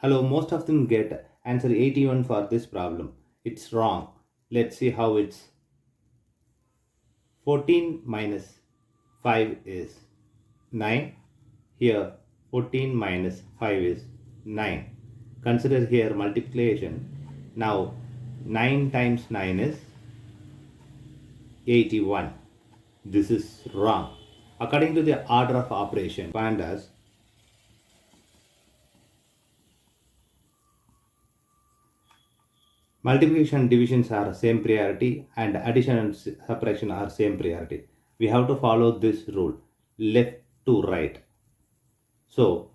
Hello, most of them get answer 81 for this problem. It's wrong. Let's see how it's 14 minus 5 is 9. Here 14 minus 5 is 9. Consider here multiplication. Now 9 times 9 is 81. This is wrong. According to the order of operation, PEMDAS, multiplication and divisions are same priority and addition and subtraction are same priority. We have to follow this rule, left to right. So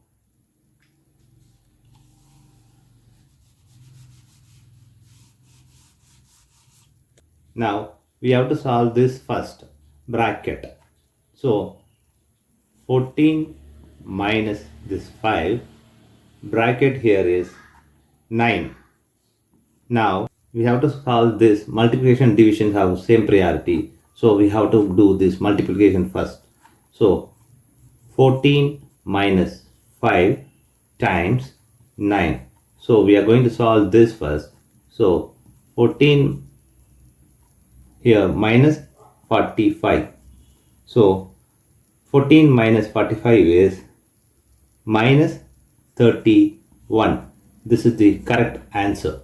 now we have to solve this first bracket. So 14 minus this 5, bracket here is 9. Now we have to solve this multiplication division have same priority. So we have to do this multiplication first. So 14 minus 5 times 9. So we are going to solve this first. So 14 here minus 45. So 14 minus 45 is minus 31. This is the correct answer.